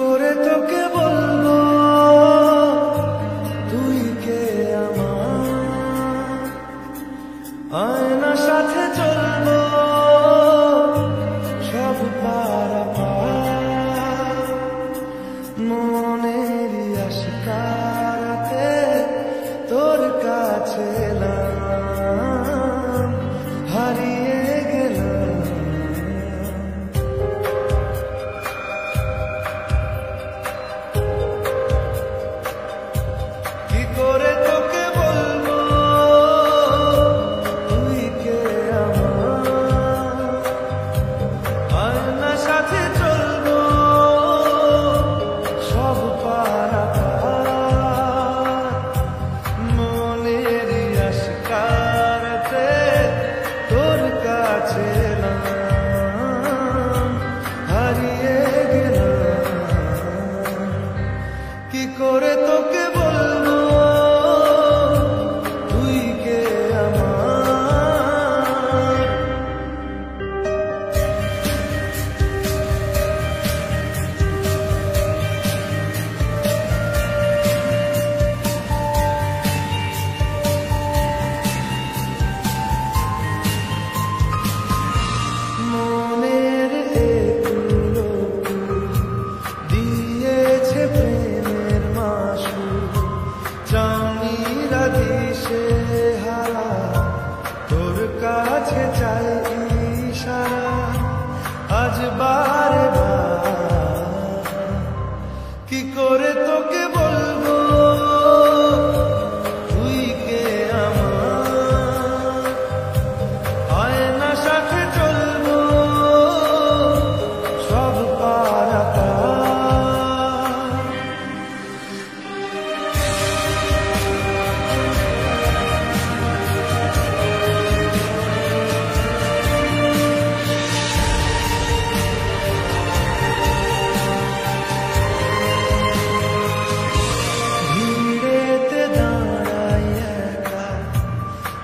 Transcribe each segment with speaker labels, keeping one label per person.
Speaker 1: করে তোকে বলবো তুই কে আমার, আয়নার সাথে চলবো সব পারাপার, মনের আশকারাতে তোর কাছে এলাম, হারিয়ে গেলাম। কি করে তোকে বলবো তুই কে আমার, আয়নার সাথে চলবো সব পারাপার, মনের আশকারাতে তোর কাছে এলাম, হারিয়ে গেলাম। কি করে তোকে বলবো তুই কে আমার। মনের এগুলো দিয়েছে প্রেমের মাসু, চাউনিরা দিশে হারা তোর কাছে চাই ইশারা, আজ বারে বার। কি করে তোকে বলবো তুই কে আমার, আয়নার সাথে চলবো সব পারাপার। ভিড়েতে দাঁড়াই একা,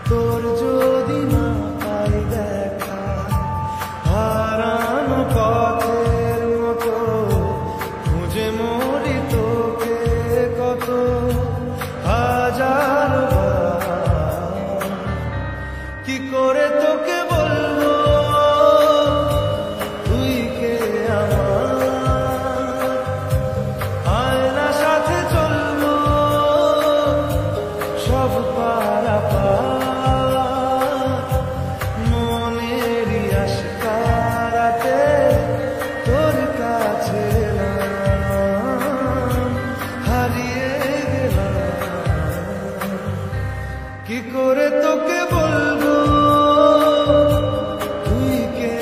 Speaker 1: তোর যদি না পাই দেখা, হারানো পথের মতো খুঁজে মরি তোকে কত হাজার বার। কি করে তোকে বলবো তুই কে আমার, আয়নার সাথে চলবো সব পারাপার, মনের আশকারাতে তোর কাছে এলাম, হারিয়ে গেলাম। কি করে তোকে বলবো তুই কে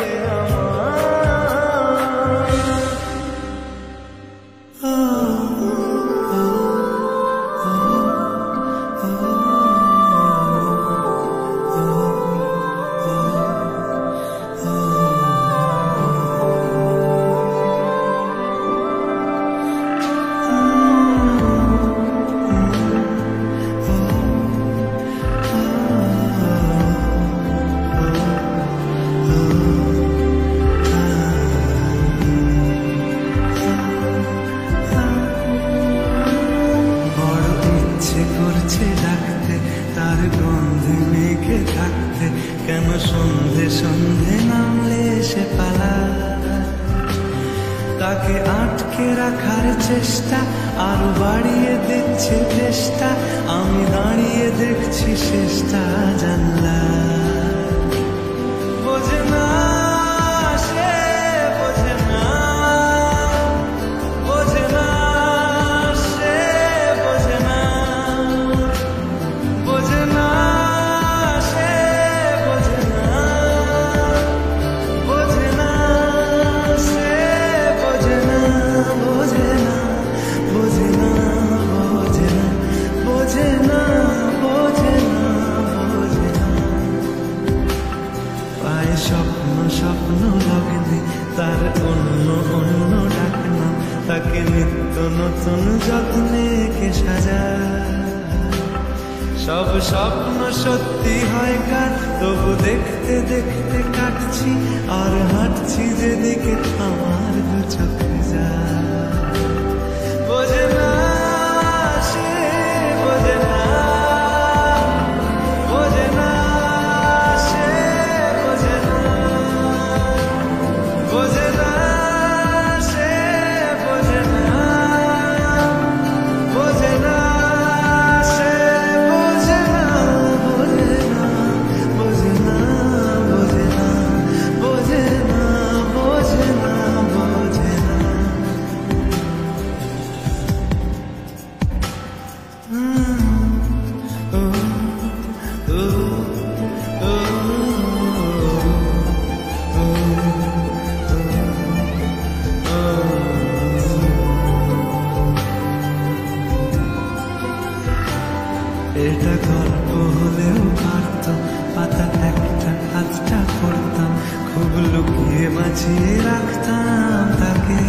Speaker 1: বড় ইচ্ছে করছে ডাকতে, তার গন্ধে মেঘে থাকতে, কেন সন্ধে সন্ধে নামলে সে পালায়। তাকে আটকে রাখার চেষ্টা আরো বাড়িয়ে দিচ্ছে চেষ্টা, আমি দাঁড়িয়ে দেখছি শেষটা জানলা। বোঝে না সে, বোঝে না, বোঝে না সে, বোঝে না, বোঝে না সে, বোঝে না, বোঝে না সে, বোঝে না, বোঝে না, বোঝে না, বোঝে না, বোঝে না, বোঝে না, বোঝে না। পায়ে স্বপ্ন স্বপ্ন লগ্নে তার অন্য অন্য ডাকনা, তাকে নিত্য নতুন যত্নে কে সাজায়। সব স্বপ্ন সত্যি হয় কার, তবু দেখতে দেখতে কাটছি আর হাঁটছি যেদিকে আমার দু চোখ যায়। পেঁচিয়ে রাখতাম তাকে।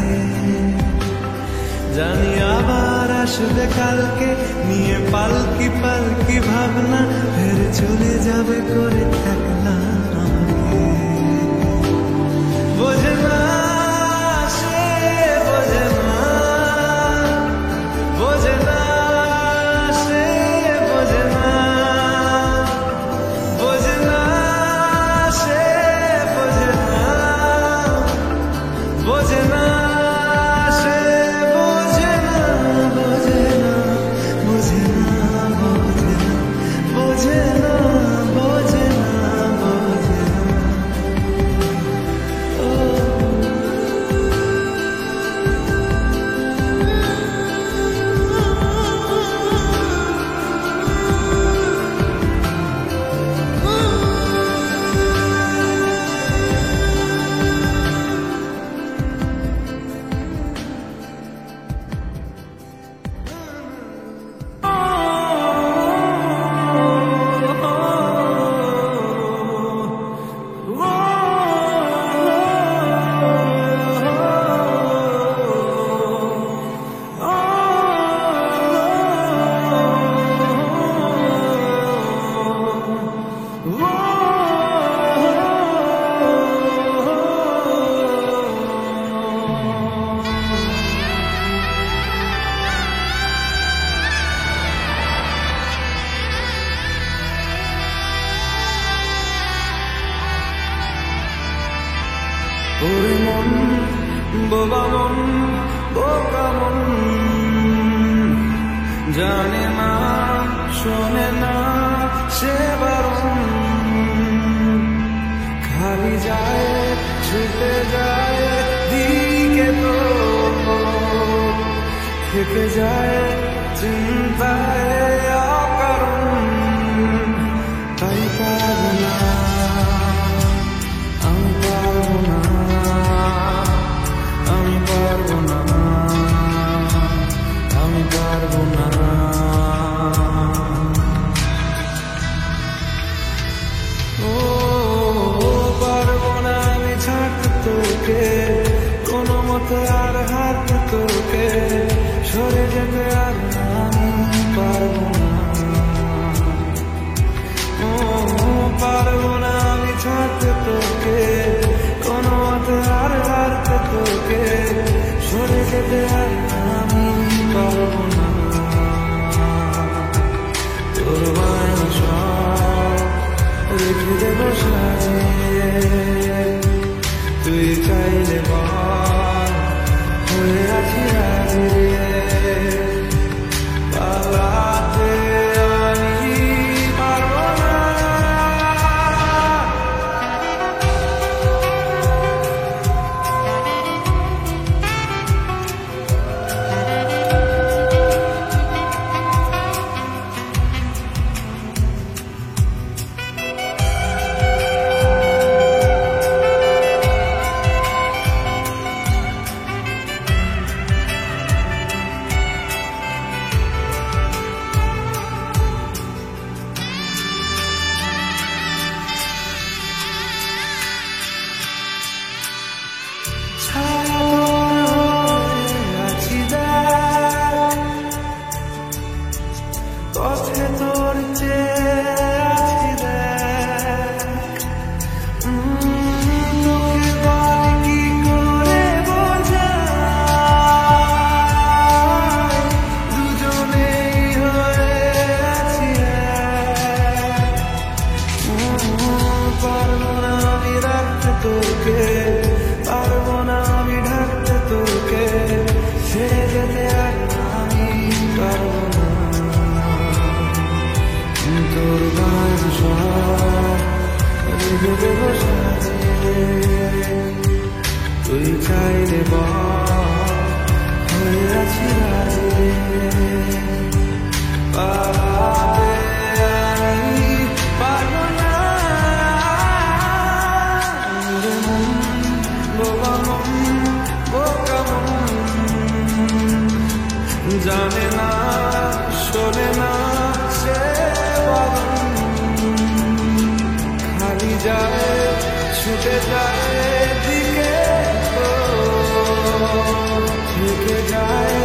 Speaker 1: জানি আবার আসবে কালকে, নিয়ে পালকি পালকি ভাবনা, ফের চলে যাবে করে থাকলাম আমাকে। বোঝে না সে, বোঝে না, বোঝে না সে, বোঝে না, বোঝে না সে, বোঝে না, বোঝে না সে, বোঝে না, বোঝে না, বোঝে না, বোঝে না, বোঝে না, বোঝে না। ওরে মন, বোবা মন, বোকা মন, জানে না শোনে না সে বারণ, খালি যায় ছুটে যায় দিকে, তো থেকে যায় চিন্তায় অকারণ। তাই পারবো না, আমি পারবো না, আমি পারবো না, আমি পারবো না। ও পারবো না আমি ছাড়তে তোকে, কোনো মতো আর হারতে তোকে, সরে যেতে আর আমি পারবো না। ও পারবো না আমি ছাড়তে তোকে, কোনো মতো আর হারতে তোকে, সরে যেতে আর আমি পারবো না। তোর বায়না সব রেখে দেবো সাজিয়ে, তুই চাইলে বল হয়ে আছি রাজি রে। পালাতে আমি পারবো না, পথে তোর চেয়ে আছি দেখ, তোকে বল কি করে বোঝাই, দুজনেই হয়ে আছি এক। পারবো না আমি রাখতে তোকে, পারবো না আমি ঢাকতে তোকে, ছেড়ে যেতে আর আমি পারবো না। তোর গান সব রেখে দেবো সাজিয়ে, তুই চাইলে বল হয়ে আছি রাজি রে। পালাতে আমি পারবো না, রে মন, বোবা মন, বোকা মন, জানে না শোনে না সে বারণ, খালি যায় ছুটে যায় দিকে। থেকে যায়